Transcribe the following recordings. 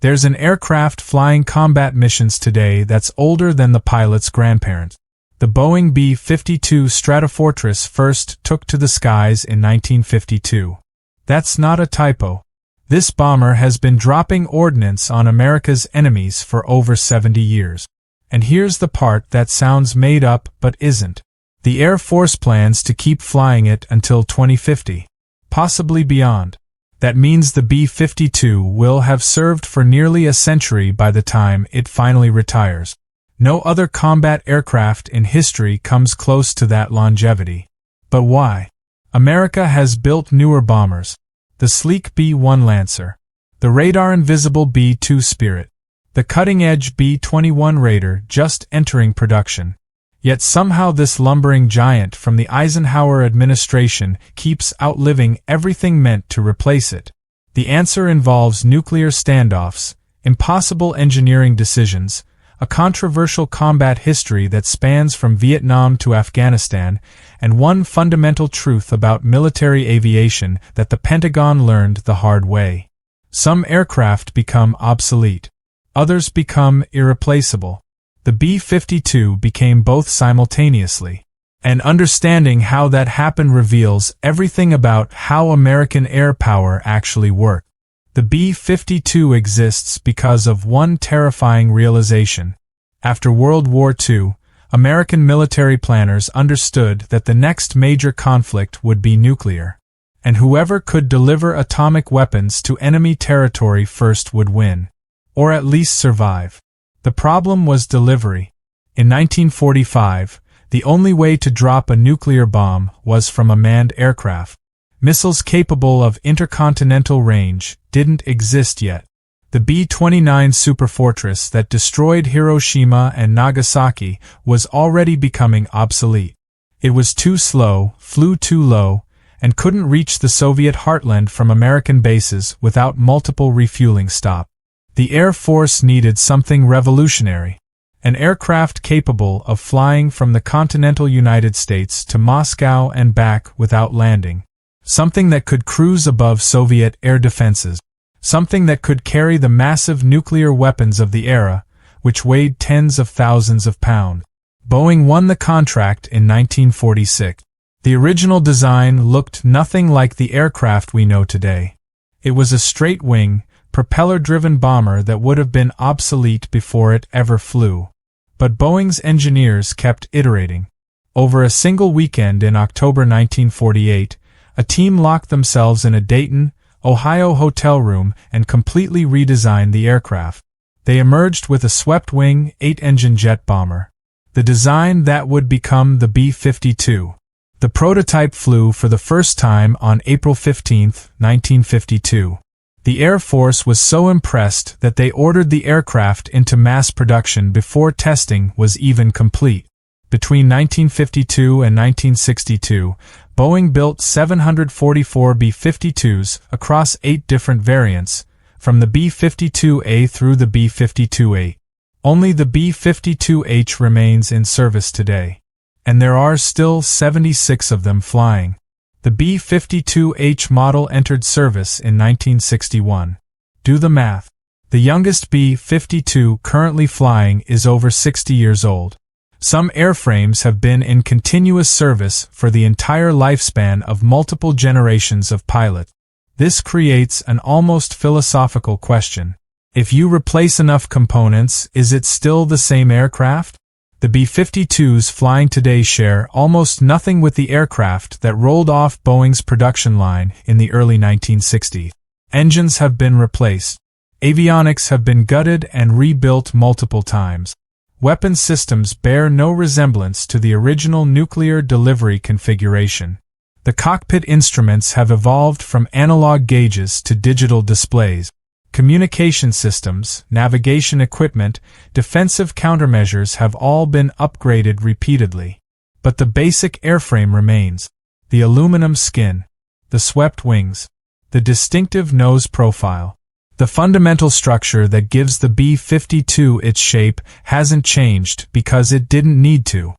There's an aircraft flying combat missions today that's older than the pilot's grandparents. The Boeing B-52 Stratofortress first took to the skies in 1952. That's not a typo. This bomber has been dropping ordnance on America's enemies for over 70 years. And here's the part that sounds made up but isn't. The Air Force plans to keep flying it until 2050, possibly beyond. That means the B-52 will have served for nearly a century by the time it finally retires. No other combat aircraft in history comes close to that longevity. But why? America has built newer bombers. The sleek B-1 Lancer, the radar-invisible B-2 Spirit, the cutting-edge B-21 Raider just entering production. Yet somehow this lumbering giant from the Eisenhower administration keeps outliving everything meant to replace it. The answer involves nuclear standoffs, impossible engineering decisions, a controversial combat history that spans from Vietnam to Afghanistan, and one fundamental truth about military aviation that the Pentagon learned the hard way. Some aircraft become obsolete. Others become irreplaceable. The B-52 became both simultaneously. And understanding how that happened reveals everything about how American air power actually worked. The B-52 exists because of one terrifying realization. After World War II, American military planners understood that the next major conflict would be nuclear. And whoever could deliver atomic weapons to enemy territory first would win. Or at least survive. The problem was delivery. In 1945, the only way to drop a nuclear bomb was from a manned aircraft. Missiles capable of intercontinental range didn't exist yet. The B-29 Superfortress that destroyed Hiroshima and Nagasaki was already becoming obsolete. It was too slow, flew too low, and couldn't reach the Soviet heartland from American bases without multiple refueling stops. The Air Force needed something revolutionary. An aircraft capable of flying from the continental United States to Moscow and back without landing. Something that could cruise above Soviet air defenses. Something that could carry the massive nuclear weapons of the era, which weighed tens of thousands of pounds. Boeing won the contract in 1946. The original design looked nothing like the aircraft we know today. It was a straight-wing, propeller-driven bomber that would have been obsolete before it ever flew. But Boeing's engineers kept iterating. Over a single weekend in October 1948, a team locked themselves in a Dayton, Ohio hotel room and completely redesigned the aircraft. They emerged with a swept-wing, 8-engine jet bomber. The design that would become the B-52. The prototype flew for the first time on April 15, 1952. The Air Force was so impressed that they ordered the aircraft into mass production before testing was even complete. Between 1952 and 1962, Boeing built 744 B-52s across 8 different variants, from the B-52A through the B-52A. Only the B-52H remains in service today. And there are still 76 of them flying. The B-52H model entered service in 1961. Do the math. The youngest B-52 currently flying is over 60 years old. Some airframes have been in continuous service for the entire lifespan of multiple generations of pilots. This creates an almost philosophical question. If you replace enough components, is it still the same aircraft? The B-52s flying today share almost nothing with the aircraft that rolled off Boeing's production line in the early 1960s. Engines have been replaced. Avionics have been gutted and rebuilt multiple times. Weapon systems bear no resemblance to the original nuclear delivery configuration. The cockpit instruments have evolved from analog gauges to digital displays. Communication systems, navigation equipment, defensive countermeasures have all been upgraded repeatedly. But the basic airframe remains. The aluminum skin, the swept wings, the distinctive nose profile. The fundamental structure that gives the B-52 its shape hasn't changed because it didn't need to.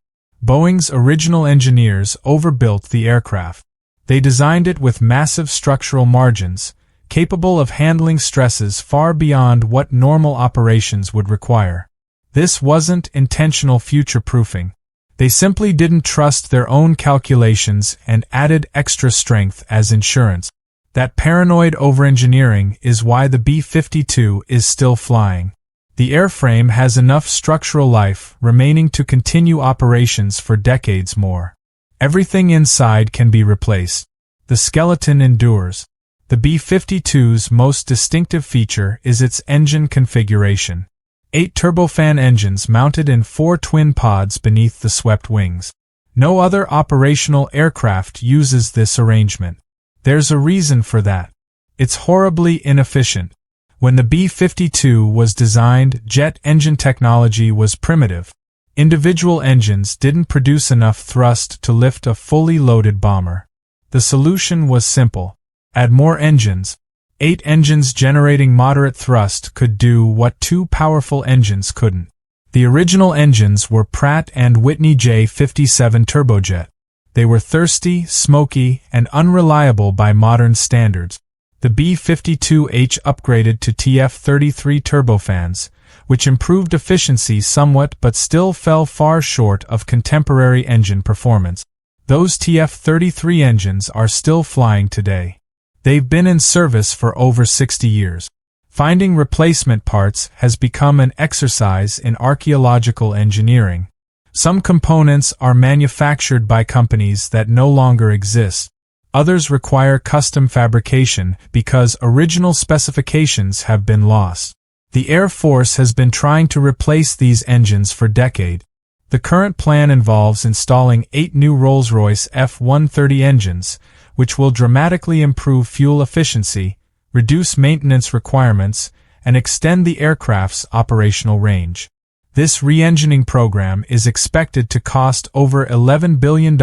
Boeing's original engineers overbuilt the aircraft. They designed it with massive structural margins, capable of handling stresses far beyond what normal operations would require. This wasn't intentional future-proofing. They simply didn't trust their own calculations and added extra strength as insurance. That paranoid overengineering is why the B-52 is still flying. The airframe has enough structural life remaining to continue operations for decades more. Everything inside can be replaced. The skeleton endures. The B-52's most distinctive feature is its engine configuration. 8 turbofan engines mounted in 4 twin pods beneath the swept wings. No other operational aircraft uses this arrangement. There's a reason for that. It's horribly inefficient. When the B-52 was designed, jet engine technology was primitive. Individual engines didn't produce enough thrust to lift a fully loaded bomber. The solution was simple. Add more engines. 8 engines generating moderate thrust could do what 2 powerful engines couldn't. The original engines were Pratt & Whitney J57 turbojet. They were thirsty, smoky, and unreliable by modern standards. The B-52H upgraded to TF-33 turbofans, which improved efficiency somewhat but still fell far short of contemporary engine performance. Those TF-33 engines are still flying today. They've been in service for over 60 years. Finding replacement parts has become an exercise in archaeological engineering. Some components are manufactured by companies that no longer exist. Others require custom fabrication because original specifications have been lost. The Air Force has been trying to replace these engines for decades. The current plan involves installing 8 new Rolls-Royce F-130 engines, which will dramatically improve fuel efficiency, reduce maintenance requirements, and extend the aircraft's operational range. This re-engining program is expected to cost over $11 billion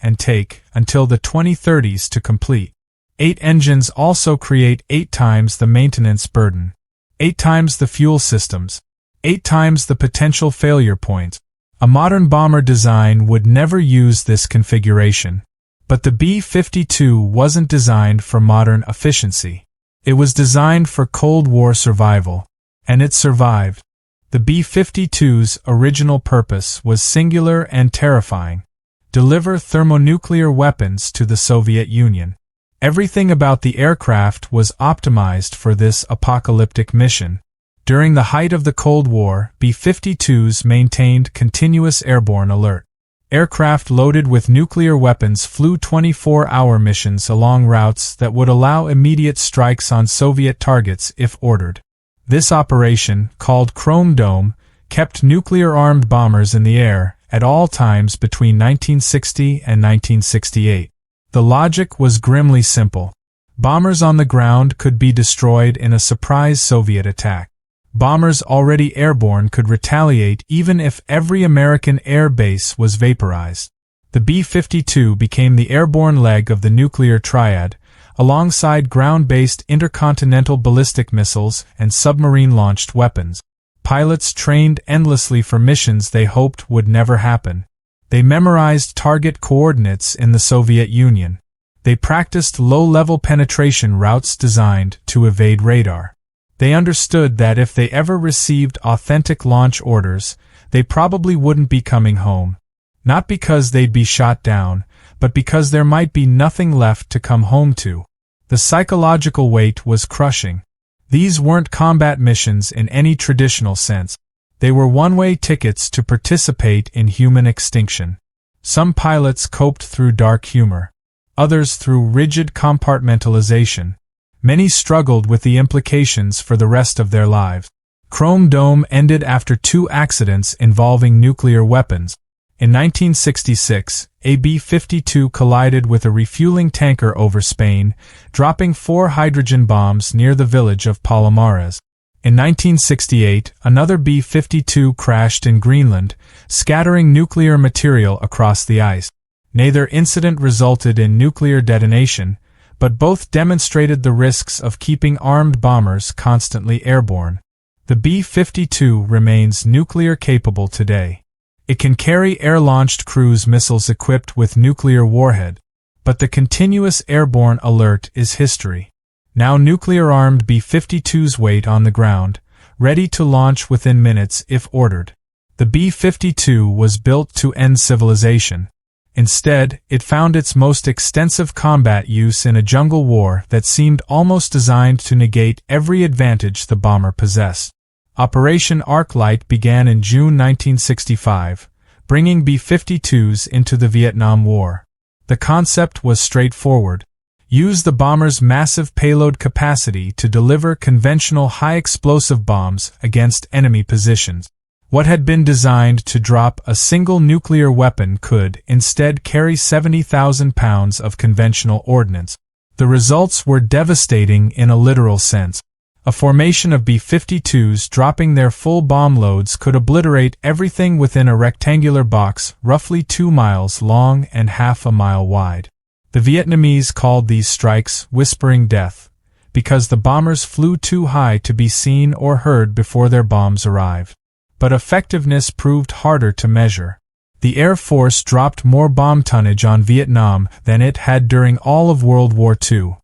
and take until the 2030s to complete. 8 engines also create 8 times the maintenance burden, 8 times the fuel systems, 8 times the potential failure points. A modern bomber design would never use this configuration. But the B-52 wasn't designed for modern efficiency. It was designed for Cold War survival. And it survived. The B-52's original purpose was singular and terrifying: deliver thermonuclear weapons to the Soviet Union. Everything about the aircraft was optimized for this apocalyptic mission. During the height of the Cold War, B-52s maintained continuous airborne alert. Aircraft loaded with nuclear weapons flew 24-hour missions along routes that would allow immediate strikes on Soviet targets if ordered. This operation, called Chrome Dome, kept nuclear-armed bombers in the air at all times between 1960 and 1968. The logic was grimly simple. Bombers on the ground could be destroyed in a surprise Soviet attack. Bombers already airborne could retaliate even if every American air base was vaporized. The B-52 became the airborne leg of the nuclear triad, alongside ground-based intercontinental ballistic missiles and submarine-launched weapons. Pilots trained endlessly for missions they hoped would never happen. They memorized target coordinates in the Soviet Union. They practiced low-level penetration routes designed to evade radar. They understood that if they ever received authentic launch orders, they probably wouldn't be coming home. Not because they'd be shot down, but because there might be nothing left to come home to. The psychological weight was crushing. These weren't combat missions in any traditional sense. They were one-way tickets to participate in human extinction. Some pilots coped through dark humor. Others through rigid compartmentalization. Many struggled with the implications for the rest of their lives. Chrome Dome ended after 2 accidents involving nuclear weapons. In 1966, a B-52 collided with a refueling tanker over Spain, dropping 4 hydrogen bombs near the village of Palomares. In 1968, another B-52 crashed in Greenland, scattering nuclear material across the ice. Neither incident resulted in nuclear detonation, but both demonstrated the risks of keeping armed bombers constantly airborne. The B-52 remains nuclear capable today. It can carry air-launched cruise missiles equipped with nuclear warhead, but the continuous airborne alert is history. Now nuclear-armed B-52s wait on the ground, ready to launch within minutes if ordered. The B-52 was built to end civilization. Instead, it found its most extensive combat use in a jungle war that seemed almost designed to negate every advantage the bomber possessed. Operation Arclight began in June 1965, bringing B-52s into the Vietnam War. The concept was straightforward. Use the bomber's massive payload capacity to deliver conventional high-explosive bombs against enemy positions. What had been designed to drop a single nuclear weapon could instead carry 70,000 pounds of conventional ordnance. The results were devastating in a literal sense. A formation of B-52s dropping their full bomb loads could obliterate everything within a rectangular box roughly 2 miles long and half a mile wide. The Vietnamese called these strikes "whispering death," because the bombers flew too high to be seen or heard before their bombs arrived. But effectiveness proved harder to measure. The Air Force dropped more bomb tonnage on Vietnam than it had during all of World War II.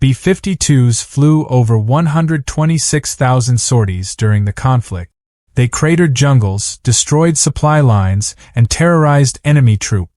B-52s flew over 126,000 sorties during the conflict. They cratered jungles, destroyed supply lines, and terrorized enemy troops.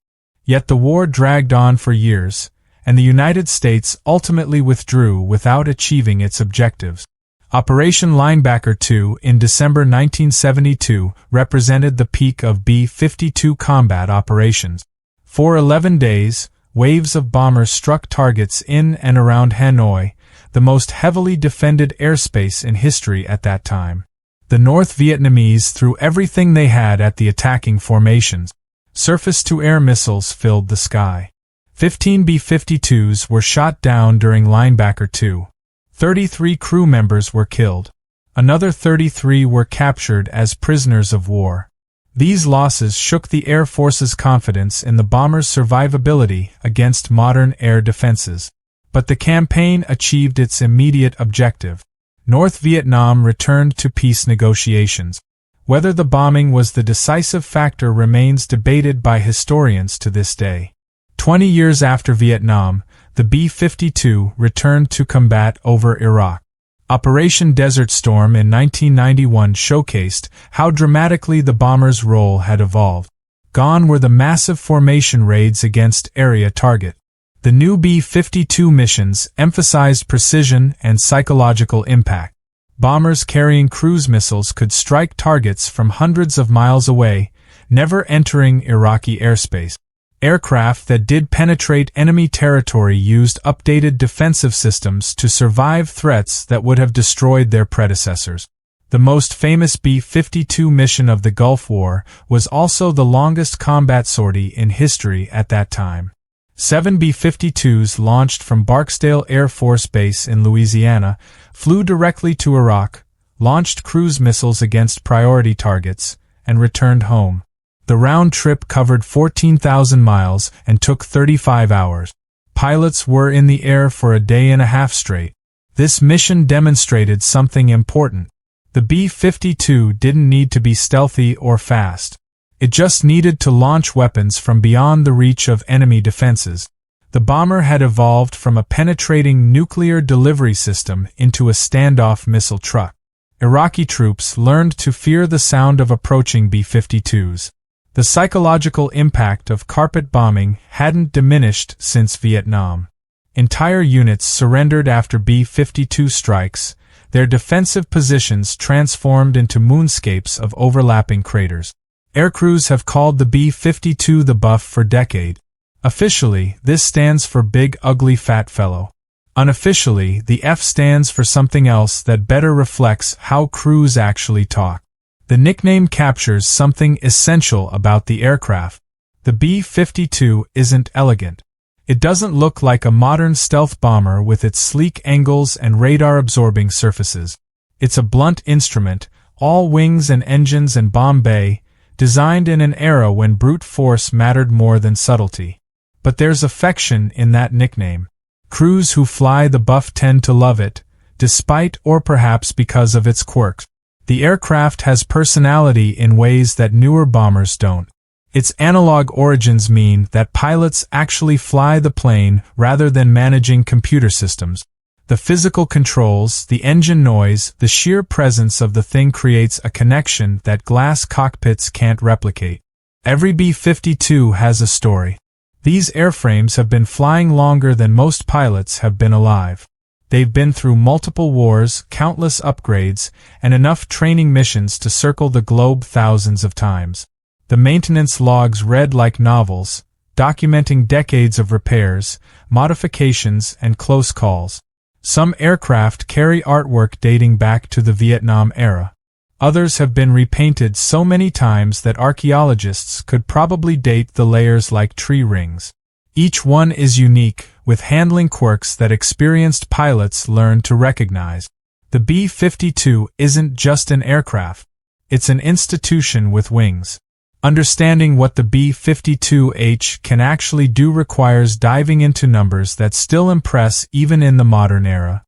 Yet the war dragged on for years, and the United States ultimately withdrew without achieving its objectives. Operation Linebacker II in December 1972 represented the peak of B-52 combat operations. For 11 days, waves of bombers struck targets in and around Hanoi, the most heavily defended airspace in history at that time. The North Vietnamese threw everything they had at the attacking formations. Surface-to-air missiles filled the sky. 15 B-52s were shot down during Linebacker II. 33 crew members were killed. Another 33 were captured as prisoners of war. These losses shook the Air Force's confidence in the bomber's survivability against modern air defenses. But the campaign achieved its immediate objective. North Vietnam returned to peace negotiations. Whether the bombing was the decisive factor remains debated by historians to this day. 20 years after Vietnam, the B-52 returned to combat over Iraq. Operation Desert Storm in 1991 showcased how dramatically the bomber's role had evolved. Gone were the massive formation raids against area target. The new B-52 missions emphasized precision and psychological impact. Bombers carrying cruise missiles could strike targets from hundreds of miles away, never entering Iraqi airspace. Aircraft that did penetrate enemy territory used updated defensive systems to survive threats that would have destroyed their predecessors. The most famous B-52 mission of the Gulf War was also the longest combat sortie in history at that time. 7 B-52s launched from Barksdale Air Force Base in Louisiana, flew directly to Iraq, launched cruise missiles against priority targets, and returned home. The round trip covered 14,000 miles and took 35 hours. Pilots were in the air for a day and a half straight. This mission demonstrated something important. The B-52 didn't need to be stealthy or fast. It just needed to launch weapons from beyond the reach of enemy defenses. The bomber had evolved from a penetrating nuclear delivery system into a standoff missile truck. Iraqi troops learned to fear the sound of approaching B-52s. The psychological impact of carpet bombing hadn't diminished since Vietnam. Entire units surrendered after B-52 strikes, their defensive positions transformed into moonscapes of overlapping craters. Aircrews have called the B-52 the Buff for decades. Officially, this stands for Big Ugly Fat Fellow. Unofficially, the F stands for something else that better reflects how crews actually talk. The nickname captures something essential about the aircraft. The B-52 isn't elegant. It doesn't look like a modern stealth bomber with its sleek angles and radar-absorbing surfaces. It's a blunt instrument, all wings and engines and bomb bay, designed in an era when brute force mattered more than subtlety. But there's affection in that nickname. Crews who fly the Buff tend to love it, despite or perhaps because of its quirks. The aircraft has personality in ways that newer bombers don't. Its analog origins mean that pilots actually fly the plane rather than managing computer systems. The physical controls, the engine noise, the sheer presence of the thing creates a connection that glass cockpits can't replicate. Every B-52 has a story. These airframes have been flying longer than most pilots have been alive. They've been through multiple wars, countless upgrades, and enough training missions to circle the globe thousands of times. The maintenance logs read like novels, documenting decades of repairs, modifications, and close calls. Some aircraft carry artwork dating back to the Vietnam era. Others have been repainted so many times that archaeologists could probably date the layers like tree rings. Each one is unique, with handling quirks that experienced pilots learn to recognize. The B-52 isn't just an aircraft. It's an institution with wings. Understanding what the B-52H can actually do requires diving into numbers that still impress even in the modern era.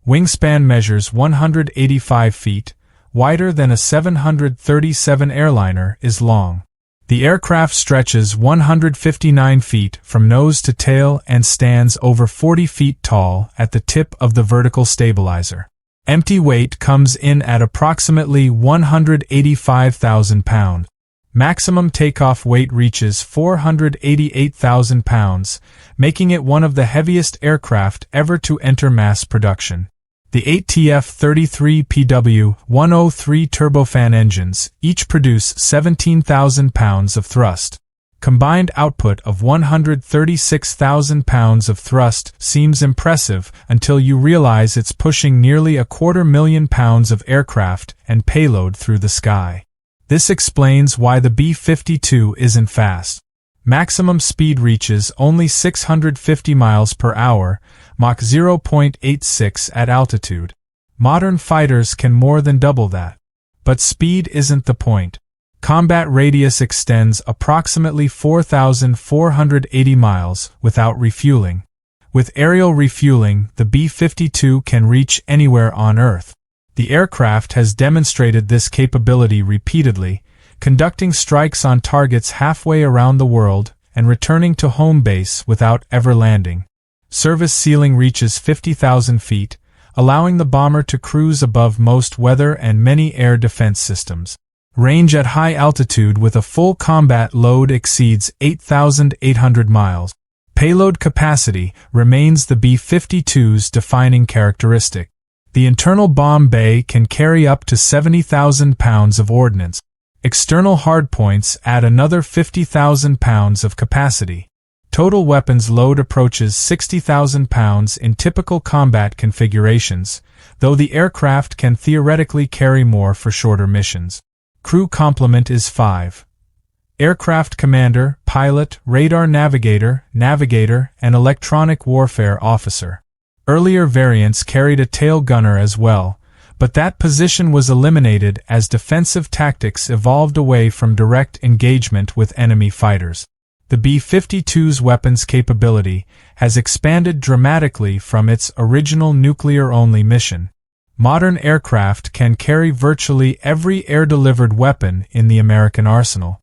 Wingspan measures 185 feet, wider than a 737 airliner is long. The aircraft stretches 159 feet from nose to tail and stands over 40 feet tall at the tip of the vertical stabilizer. Empty weight comes in at approximately 185,000 pounds. Maximum takeoff weight reaches 488,000 pounds, making it one of the heaviest aircraft ever to enter mass production. The 8 TF-33PW-103 turbofan engines each produce 17,000 pounds of thrust. Combined output of 136,000 pounds of thrust seems impressive until you realize it's pushing nearly 250,000 pounds of aircraft and payload through the sky. This explains why the B-52 isn't fast. Maximum speed reaches only 650 miles per hour, Mach 0.86 at altitude. Modern fighters can more than double that. But speed isn't the point. Combat radius extends approximately 4,480 miles without refueling. With aerial refueling, the B-52 can reach anywhere on Earth. The aircraft has demonstrated this capability repeatedly, conducting strikes on targets halfway around the world and returning to home base without ever landing. Service ceiling reaches 50,000 feet, allowing the bomber to cruise above most weather and many air defense systems. Range at high altitude with a full combat load exceeds 8,800 miles. Payload capacity remains the B-52's defining characteristic. The internal bomb bay can carry up to 70,000 pounds of ordnance. External hardpoints add another 50,000 pounds of capacity. Total weapons load approaches 60,000 pounds in typical combat configurations, though the aircraft can theoretically carry more for shorter missions. Crew complement is 5. Aircraft commander, pilot, radar navigator, and electronic warfare officer. Earlier variants carried a tail gunner as well, but that position was eliminated as defensive tactics evolved away from direct engagement with enemy fighters. The B-52's weapons capability has expanded dramatically from its original nuclear-only mission. Modern aircraft can carry virtually every air-delivered weapon in the American arsenal.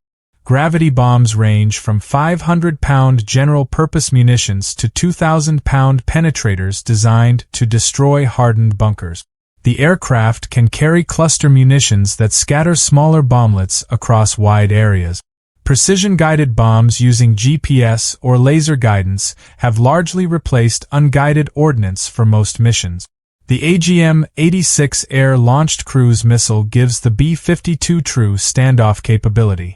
Gravity bombs range from 500-pound general-purpose munitions to 2,000-pound penetrators designed to destroy hardened bunkers. The aircraft can carry cluster munitions that scatter smaller bomblets across wide areas. Precision-guided bombs using GPS or laser guidance have largely replaced unguided ordnance for most missions. The AGM-86 air-launched cruise missile gives the B-52 true standoff capability.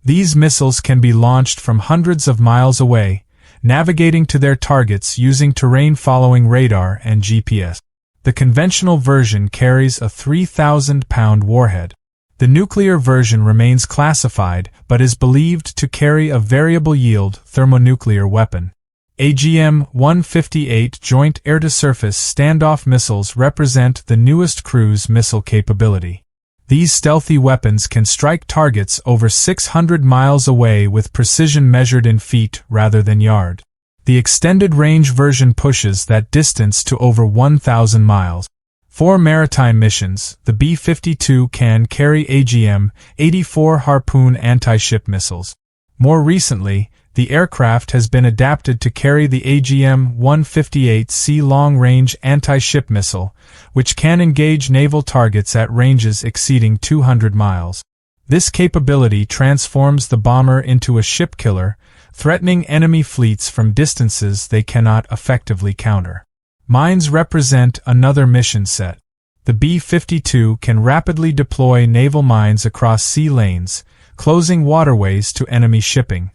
These missiles can be launched from hundreds of miles away, navigating to their targets using terrain-following radar and GPS. The conventional version carries a 3,000-pound warhead. The nuclear version remains classified but is believed to carry a variable-yield thermonuclear weapon. AGM-158 Joint Air-to-Surface Standoff missiles represent the newest cruise missile capability. These stealthy weapons can strike targets over 600 miles away with precision measured in feet rather than yard. The extended-range version pushes that distance to over 1,000 miles. For maritime missions, the B-52 can carry AGM-84 Harpoon anti-ship missiles. More recently, The aircraft has been adapted to carry the AGM-158C long-range anti-ship missile, which can engage naval targets at ranges exceeding 200 miles. This capability transforms the bomber into a ship killer, threatening enemy fleets from distances they cannot effectively counter. Mines represent another mission set. The B-52 can rapidly deploy naval mines across sea lanes, closing waterways to enemy shipping.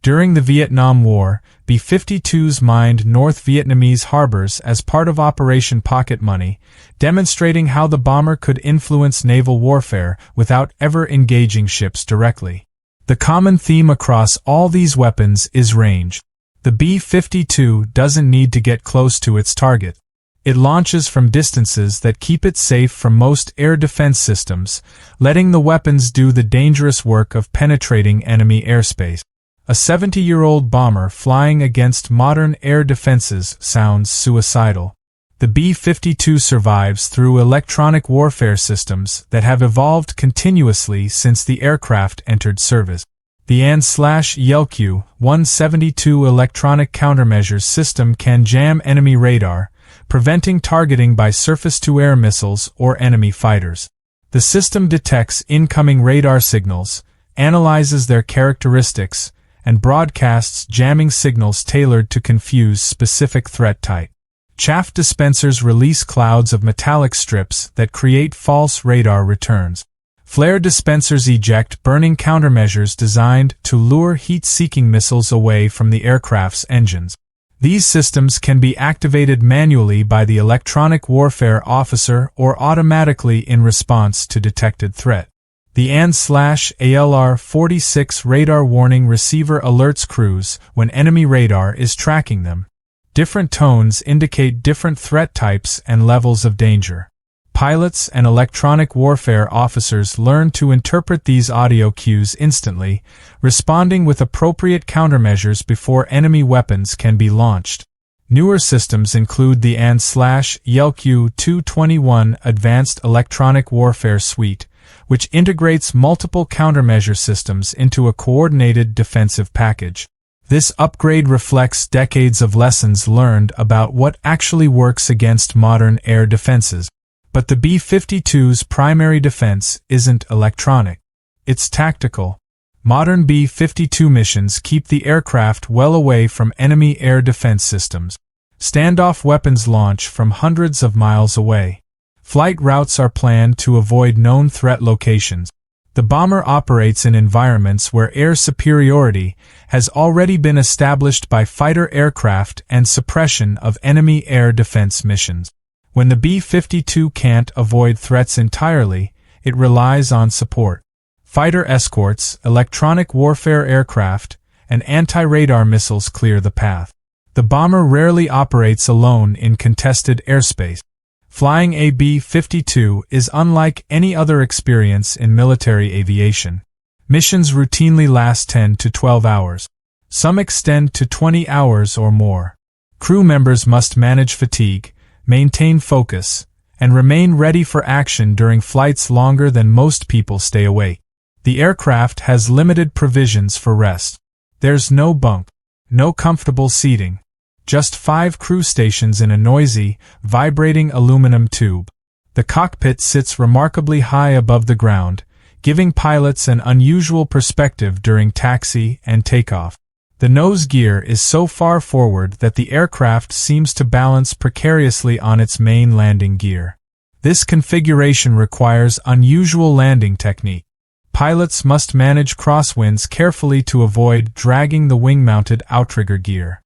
During the Vietnam War, B-52s mined North Vietnamese harbors as part of Operation Pocket Money, demonstrating how the bomber could influence naval warfare without ever engaging ships directly. The common theme across all these weapons is range. The B-52 doesn't need to get close to its target. It launches from distances that keep it safe from most air defense systems, letting the weapons do the dangerous work of penetrating enemy airspace. A 70-year-old bomber flying against modern air defenses sounds suicidal. The B-52 survives through electronic warfare systems that have evolved continuously since the aircraft entered service. The AN/YLQ-172 electronic countermeasures system can jam enemy radar, preventing targeting by surface-to-air missiles or enemy fighters. The system detects incoming radar signals, analyzes their characteristics, and broadcasts jamming signals tailored to confuse specific threat type. Chaff dispensers release clouds of metallic strips that create false radar returns. Flare dispensers eject burning countermeasures designed to lure heat-seeking missiles away from the aircraft's engines. These systems can be activated manually by the electronic warfare officer or automatically in response to detected threat. The AN/ALR-46 radar warning receiver alerts crews when enemy radar is tracking them. Different tones indicate different threat types and levels of danger. Pilots and electronic warfare officers learn to interpret these audio cues instantly, responding with appropriate countermeasures before enemy weapons can be launched. Newer systems include the AN/YLQ-221 Advanced Electronic Warfare Suite, which integrates multiple countermeasure systems into a coordinated defensive package. This upgrade reflects decades of lessons learned about what actually works against modern air defenses. But the B-52's primary defense isn't electronic. It's tactical. Modern B-52 missions keep the aircraft well away from enemy air defense systems. Standoff weapons launch from hundreds of miles away. Flight routes are planned to avoid known threat locations. The bomber operates in environments where air superiority has already been established by fighter aircraft and suppression of enemy air defense missions. When the B-52 can't avoid threats entirely, it relies on support. Fighter escorts, electronic warfare aircraft, and anti-radar missiles clear the path. The bomber rarely operates alone in contested airspace. Flying a B-52 is unlike any other experience in military aviation. Missions routinely last 10 to 12 hours. Some extend to 20 hours or more. Crew members must manage fatigue, maintain focus, and remain ready for action during flights longer than most people stay awake. The aircraft has limited provisions for rest. There's no bunk, no comfortable seating. Just 5 crew stations in a noisy, vibrating aluminum tube. The cockpit sits remarkably high above the ground, giving pilots an unusual perspective during taxi and takeoff. The nose gear is so far forward that the aircraft seems to balance precariously on its main landing gear. This configuration requires unusual landing technique. Pilots must manage crosswinds carefully to avoid dragging the wing-mounted outrigger gear.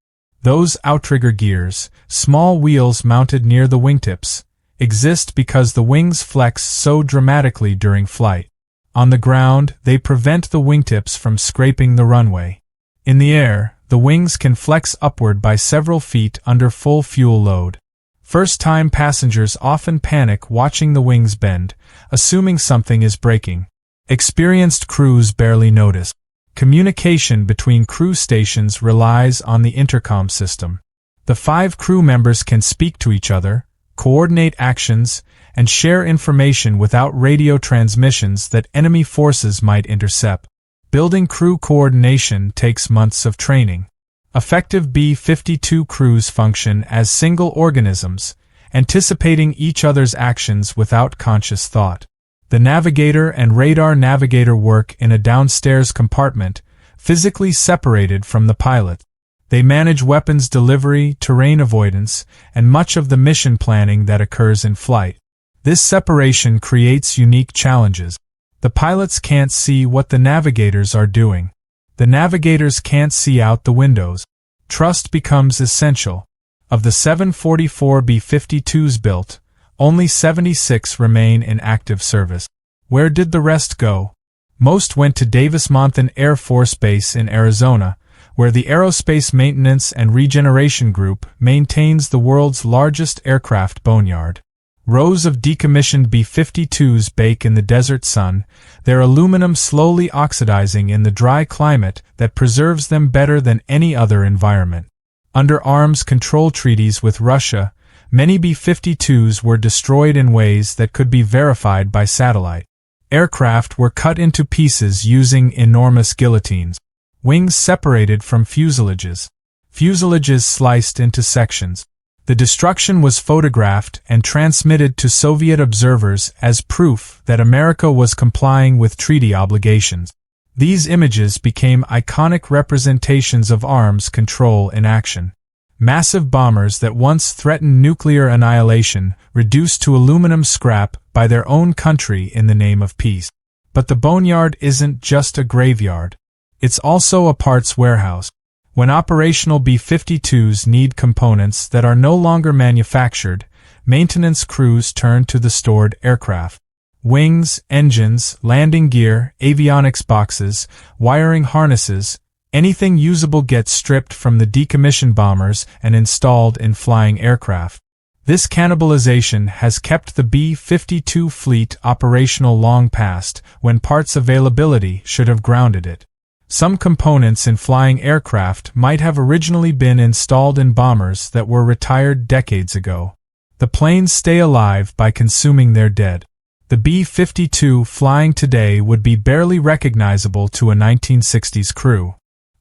Those outrigger gears, small wheels mounted near the wingtips, exist because the wings flex so dramatically during flight. On the ground, they prevent the wingtips from scraping the runway. In the air, the wings can flex upward by several feet under full fuel load. First-time passengers often panic watching the wings bend, assuming something is breaking. Experienced crews barely notice. Communication between crew stations relies on the intercom system. The 5 crew members can speak to each other, coordinate actions, and share information without radio transmissions that enemy forces might intercept. Building crew coordination takes months of training. Effective B-52 crews function as single organisms, anticipating each other's actions without conscious thought. The navigator and radar navigator work in a downstairs compartment, physically separated from the pilot. They manage weapons delivery, terrain avoidance, and much of the mission planning that occurs in flight. This separation creates unique challenges. The pilots can't see what the navigators are doing. The navigators can't see out the windows. Trust becomes essential. Of the 744 B-52s built, only 76 remain in active service. Where did the rest go? Most went to Davis-Monthan Air Force Base in Arizona, where the Aerospace Maintenance and Regeneration Group maintains the world's largest aircraft boneyard. Rows of decommissioned B-52s bake in the desert sun, their aluminum slowly oxidizing in the dry climate that preserves them better than any other environment. Under arms control treaties with Russia, many B-52s were destroyed in ways that could be verified by satellite. Aircraft were cut into pieces using enormous guillotines. Wings separated from fuselages. Fuselages sliced into sections. The destruction was photographed and transmitted to Soviet observers as proof that America was complying with treaty obligations. These images became iconic representations of arms control in action. Massive bombers that once threatened nuclear annihilation reduced to aluminum scrap by their own country in the name of peace. But the boneyard isn't just a graveyard. It's also a parts warehouse. When operational B-52s need components that are no longer manufactured, maintenance crews turn to the stored aircraft. Wings, engines, landing gear, avionics boxes, wiring harnesses, anything usable gets stripped from the decommissioned bombers and installed in flying aircraft. This cannibalization has kept the B-52 fleet operational long past when parts availability should have grounded it. Some components in flying aircraft might have originally been installed in bombers that were retired decades ago. The planes stay alive by consuming their dead. The B-52 flying today would be barely recognizable to a 1960s crew.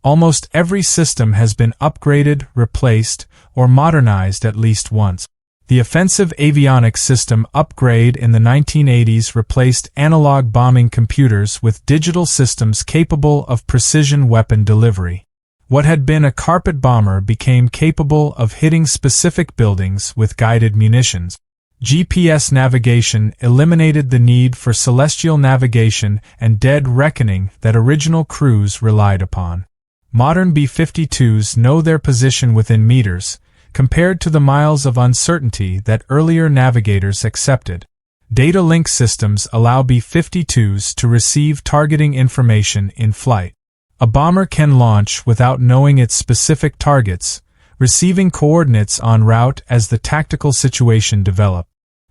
Almost every system has been upgraded, replaced, or modernized at least once. The offensive avionics system upgrade in the 1980s replaced analog bombing computers with digital systems capable of precision weapon delivery. What had been a carpet bomber became capable of hitting specific buildings with guided munitions. GPS navigation eliminated the need for celestial navigation and dead reckoning that original crews relied upon. Modern B-52s know their position within meters, compared to the miles of uncertainty that earlier navigators accepted. Data link systems allow B-52s to receive targeting information in flight. A bomber can launch without knowing its specific targets, receiving coordinates en route as the tactical situation develops.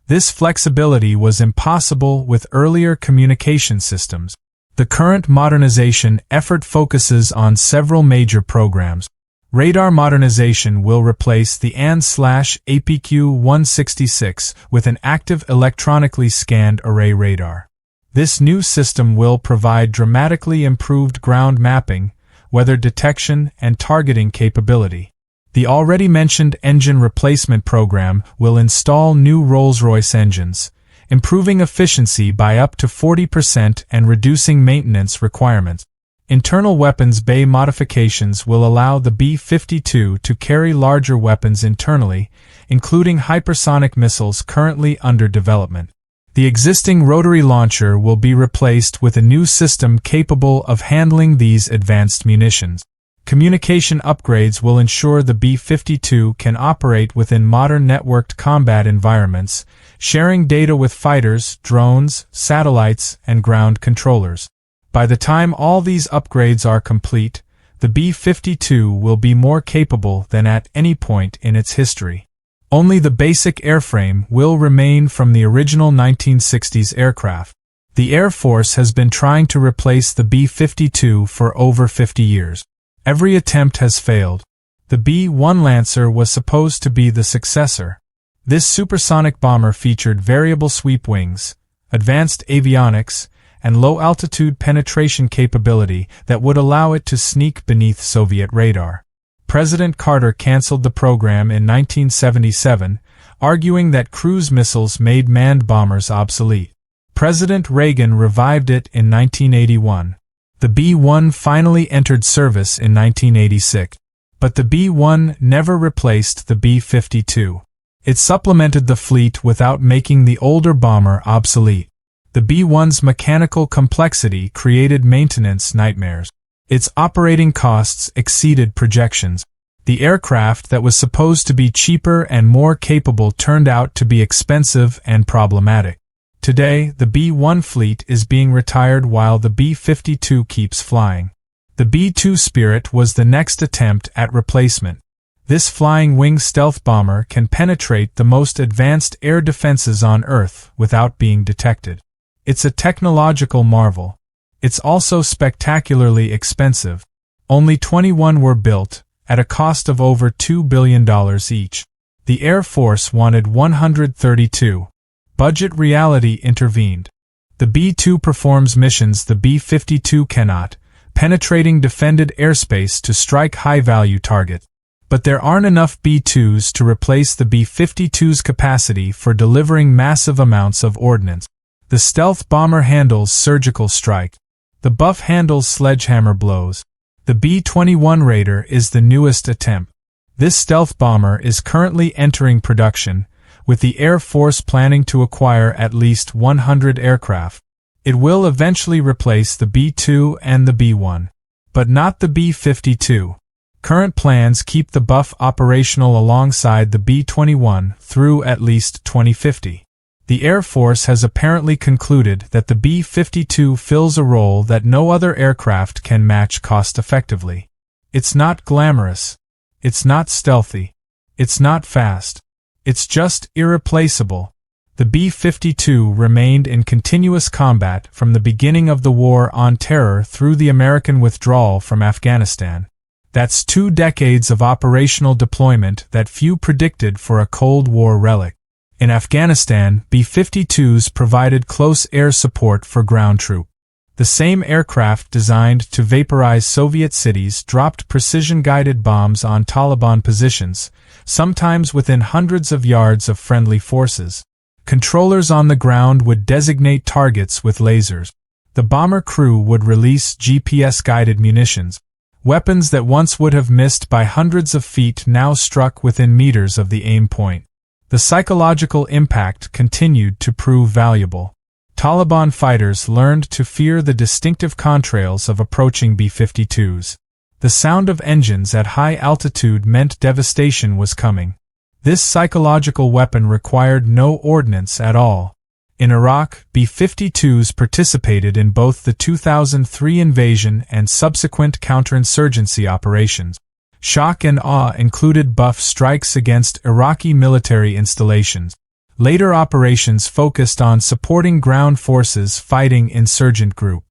This flexibility was impossible with earlier communication systems. The current modernization effort focuses on several major programs. Radar modernization will replace the AN/APQ-166 with an active electronically scanned array radar. This new system will provide dramatically improved ground mapping, weather detection, and targeting capability. The already mentioned engine replacement program will install new Rolls-Royce engines, improving efficiency by up to 40% and reducing maintenance requirements. Internal weapons bay modifications will allow the B-52 to carry larger weapons internally, including hypersonic missiles currently under development. The existing rotary launcher will be replaced with a new system capable of handling these advanced munitions. Communication upgrades will ensure the B-52 can operate within modern networked combat environments, sharing data with fighters, drones, satellites, and ground controllers. By the time all these upgrades are complete, the B-52 will be more capable than at any point in its history. Only the basic airframe will remain from the original 1960s aircraft. The Air Force has been trying to replace the B-52 for over 50 years. Every attempt has failed. The B-1 Lancer was supposed to be the successor. This supersonic bomber featured variable sweep wings, advanced avionics, and low-altitude penetration capability that would allow it to sneak beneath Soviet radar. President Carter canceled the program in 1977, arguing that cruise missiles made manned bombers obsolete. President Reagan revived it in 1981. The B-1 finally entered service in 1986. But the B-1 never replaced the B-52. It supplemented the fleet without making the older bomber obsolete. The B-1's mechanical complexity created maintenance nightmares. Its operating costs exceeded projections. The aircraft that was supposed to be cheaper and more capable turned out to be expensive and problematic. Today, the B-1 fleet is being retired while the B-52 keeps flying. The B-2 Spirit was the next attempt at replacement. This flying-wing stealth bomber can penetrate the most advanced air defenses on Earth without being detected. It's a technological marvel. It's also spectacularly expensive. Only 21 were built, at a cost of over $2 billion each. The Air Force wanted 132. Budget reality intervened. The B-2 performs missions the B-52 cannot, penetrating defended airspace to strike high-value targets. But there aren't enough B-2s to replace the B-52's capacity for delivering massive amounts of ordnance. The stealth bomber handles surgical strike. The Buff handles sledgehammer blows. The B-21 Raider is the newest attempt. This stealth bomber is currently entering production, with the Air Force planning to acquire at least 100 aircraft. It will eventually replace the B-2 and the B-1, but not the B-52. Current plans keep the Buff operational alongside the B-21 through at least 2050. The Air Force has apparently concluded that the B-52 fills a role that no other aircraft can match cost-effectively. It's not glamorous. It's not stealthy. It's not fast. It's just irreplaceable. The B-52 remained in continuous combat from the beginning of the War on Terror through the American withdrawal from Afghanistan. That's 2 decades of operational deployment that few predicted for a Cold War relic. In Afghanistan, B-52s provided close air support for ground troops. The same aircraft designed to vaporize Soviet cities dropped precision-guided bombs on Taliban positions, sometimes within hundreds of yards of friendly forces. Controllers on the ground would designate targets with lasers. The bomber crew would release GPS-guided munitions. Weapons that once would have missed by hundreds of feet now struck within meters of the aim point. The psychological impact continued to prove valuable. Taliban fighters learned to fear the distinctive contrails of approaching B-52s. The sound of engines at high altitude meant devastation was coming. This psychological weapon required no ordnance at all. In Iraq, B-52s participated in both the 2003 invasion and subsequent counterinsurgency operations. Shock and awe included Buff strikes against Iraqi military installations. Later operations focused on supporting ground forces fighting insurgent groups.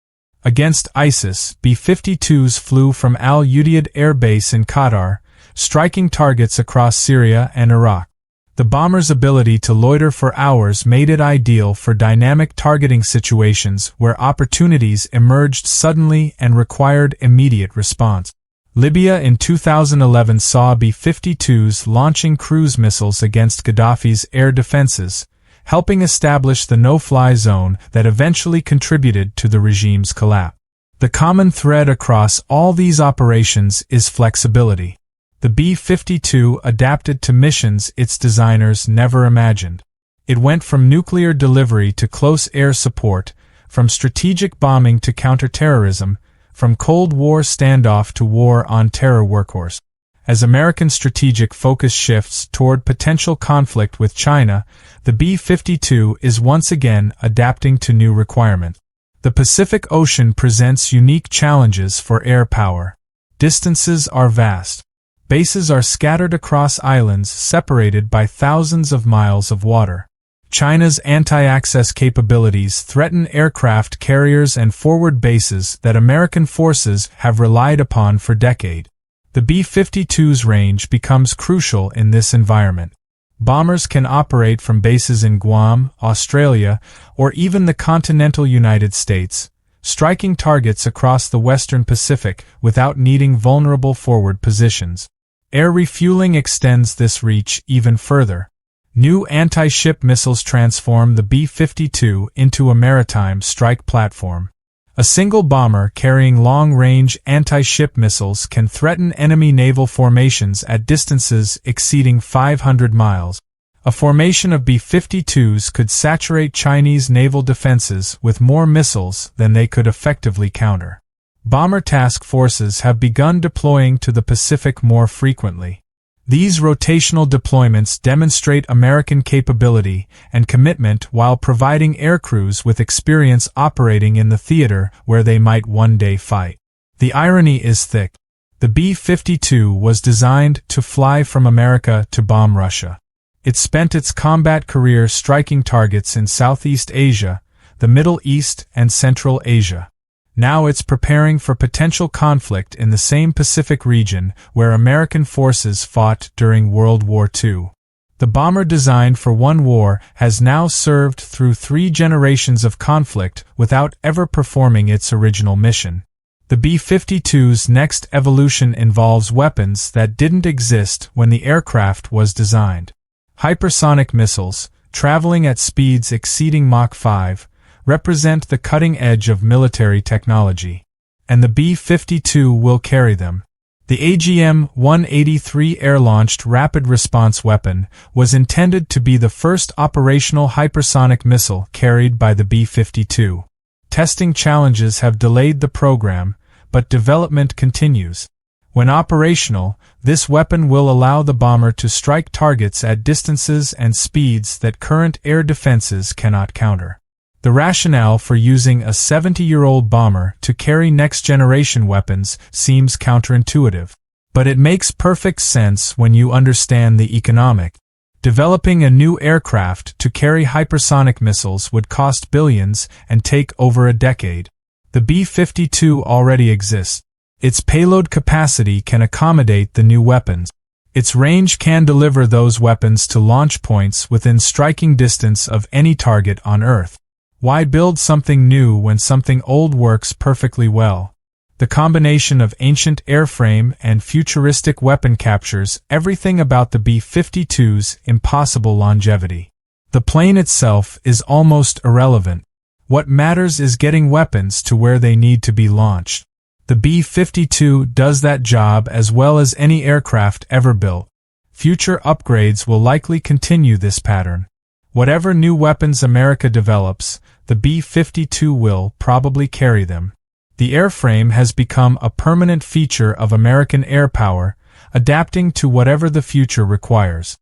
Against ISIS, B-52s flew from Al Udeid Air Base in Qatar, striking targets across Syria and Iraq. The bomber's ability to loiter for hours made it ideal for dynamic targeting situations where opportunities emerged suddenly and required immediate response. Libya in 2011 saw B-52s launching cruise missiles against Gaddafi's air defenses, helping establish the no-fly zone that eventually contributed to the regime's collapse. The common thread across all these operations is flexibility. The B-52 adapted to missions its designers never imagined. It went from nuclear delivery to close air support, from strategic bombing to counterterrorism, from Cold War standoff to war on terror workhorse. As American strategic focus shifts toward potential conflict with China, the B-52 is once again adapting to new requirements. The Pacific Ocean presents unique challenges for air power. Distances are vast. Bases are scattered across islands separated by thousands of miles of water. China's anti-access capabilities threaten aircraft carriers and forward bases that American forces have relied upon for decades. The B-52's range becomes crucial in this environment. Bombers can operate from bases in Guam, Australia, or even the continental United States, striking targets across the western Pacific without needing vulnerable forward positions. Air refueling extends this reach even further. New anti-ship missiles transform the B-52 into a maritime strike platform. A single bomber carrying long-range anti-ship missiles can threaten enemy naval formations at distances exceeding 500 miles. A formation of B-52s could saturate Chinese naval defenses with more missiles than they could effectively counter. Bomber task forces have begun deploying to the Pacific more frequently. These rotational deployments demonstrate American capability and commitment while providing aircrews with experience operating in the theater where they might one day fight. The irony is thick. The B-52 was designed to fly from America to bomb Russia. It spent its combat career striking targets in Southeast Asia, the Middle East, and Central Asia. Now it's preparing for potential conflict in the same Pacific region where American forces fought during World War II. The bomber designed for one war has now served through 3 generations of conflict without ever performing its original mission. The B-52's next evolution involves weapons that didn't exist when the aircraft was designed. Hypersonic missiles, traveling at speeds exceeding Mach 5, represent the cutting edge of military technology, and the B-52 will carry them. The AGM-183 air-launched rapid response weapon was intended to be the first operational hypersonic missile carried by the B-52. Testing challenges have delayed the program, but development continues. When operational, this weapon will allow the bomber to strike targets at distances and speeds that current air defenses cannot counter. The rationale for using a 70-year-old bomber to carry next-generation weapons seems counterintuitive. But it makes perfect sense when you understand the economics. Developing a new aircraft to carry hypersonic missiles would cost billions and take over a decade. The B-52 already exists. Its payload capacity can accommodate the new weapons. Its range can deliver those weapons to launch points within striking distance of any target on Earth. Why build something new when something old works perfectly well? The combination of ancient airframe and futuristic weapon captures everything about the B-52's impossible longevity. The plane itself is almost irrelevant. What matters is getting weapons to where they need to be launched. The B-52 does that job as well as any aircraft ever built. Future upgrades will likely continue this pattern. Whatever new weapons America develops, the B-52 will probably carry them. The airframe has become a permanent feature of American air power, adapting to whatever the future requires.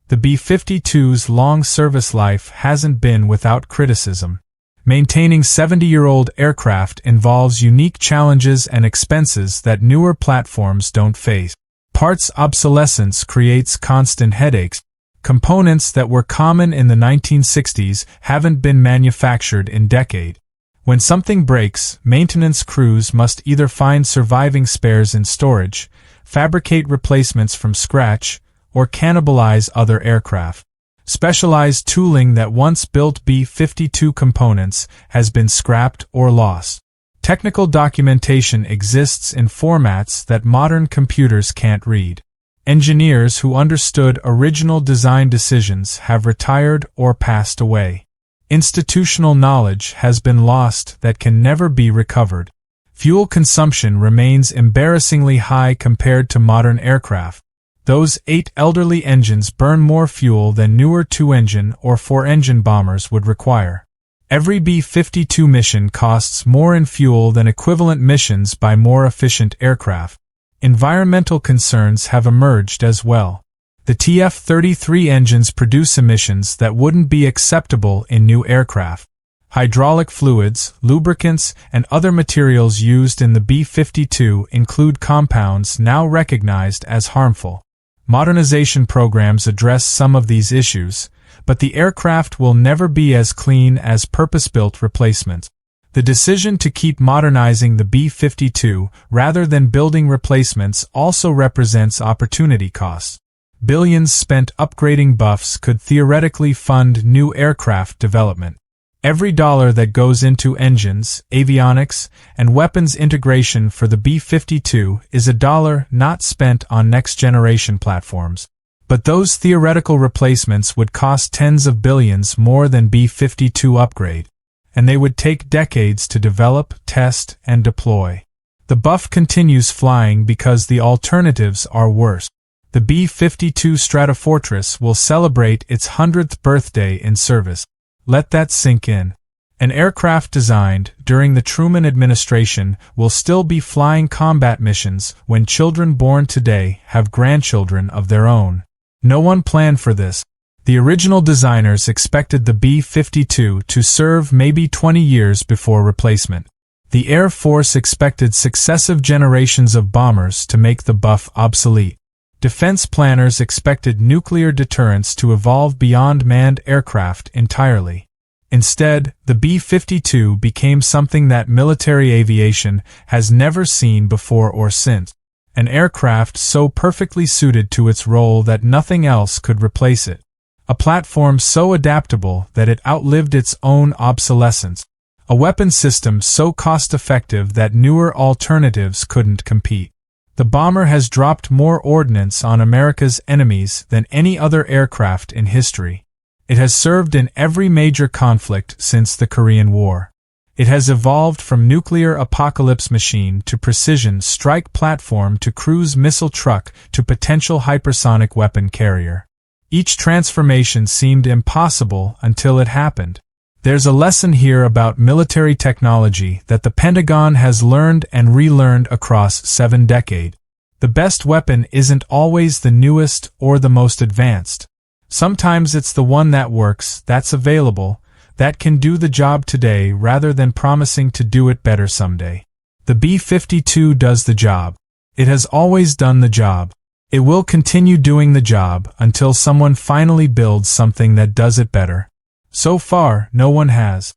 The B-52's long service life hasn't been without criticism. Maintaining 70-year-old aircraft involves unique challenges and expenses that newer platforms don't face. Parts obsolescence creates constant headaches. Components that were common in the 1960s haven't been manufactured in decades. When something breaks, maintenance crews must either find surviving spares in storage, fabricate replacements from scratch, or cannibalize other aircraft. Specialized tooling that once built B-52 components has been scrapped or lost. Technical documentation exists in formats that modern computers can't read. Engineers who understood original design decisions have retired or passed away. Institutional knowledge has been lost that can never be recovered. Fuel consumption remains embarrassingly high compared to modern aircraft. Those 8 elderly engines burn more fuel than newer 2-engine or 4-engine bombers would require. Every B-52 mission costs more in fuel than equivalent missions by more efficient aircraft. Environmental concerns have emerged as well. The TF-33 engines produce emissions that wouldn't be acceptable in new aircraft. Hydraulic fluids, lubricants, and other materials used in the B-52 include compounds now recognized as harmful. Modernization programs address some of these issues, but the aircraft will never be as clean as purpose-built replacements. The decision to keep modernizing the B-52 rather than building replacements also represents opportunity costs. Billions spent upgrading buffs could theoretically fund new aircraft development. Every dollar that goes into engines, avionics, and weapons integration for the B-52 is a dollar not spent on next-generation platforms. But those theoretical replacements would cost tens of billions more than B-52 upgrade, and they would take decades to develop, test, and deploy. The buff continues flying because the alternatives are worse. The B-52 Stratofortress will celebrate its 100th birthday in service. Let that sink in. An aircraft designed during the Truman administration will still be flying combat missions when children born today have grandchildren of their own. No one planned for this. The original designers expected the B-52 to serve maybe 20 years before replacement. The Air Force expected successive generations of bombers to make the buff obsolete. Defense planners expected nuclear deterrence to evolve beyond manned aircraft entirely. Instead, the B-52 became something that military aviation has never seen before or since. An aircraft so perfectly suited to its role that nothing else could replace it. A platform so adaptable that it outlived its own obsolescence. A weapon system so cost-effective that newer alternatives couldn't compete. The bomber has dropped more ordnance on America's enemies than any other aircraft in history. It has served in every major conflict since the Korean War. It has evolved from nuclear apocalypse machine to precision strike platform to cruise missile truck to potential hypersonic weapon carrier. Each transformation seemed impossible until it happened. There's a lesson here about military technology that the Pentagon has learned and relearned across 7 decades. The best weapon isn't always the newest or the most advanced. Sometimes it's the one that works, that's available, that can do the job today rather than promising to do it better someday. The B-52 does the job. It has always done the job. It will continue doing the job until someone finally builds something that does it better. So far, no one has.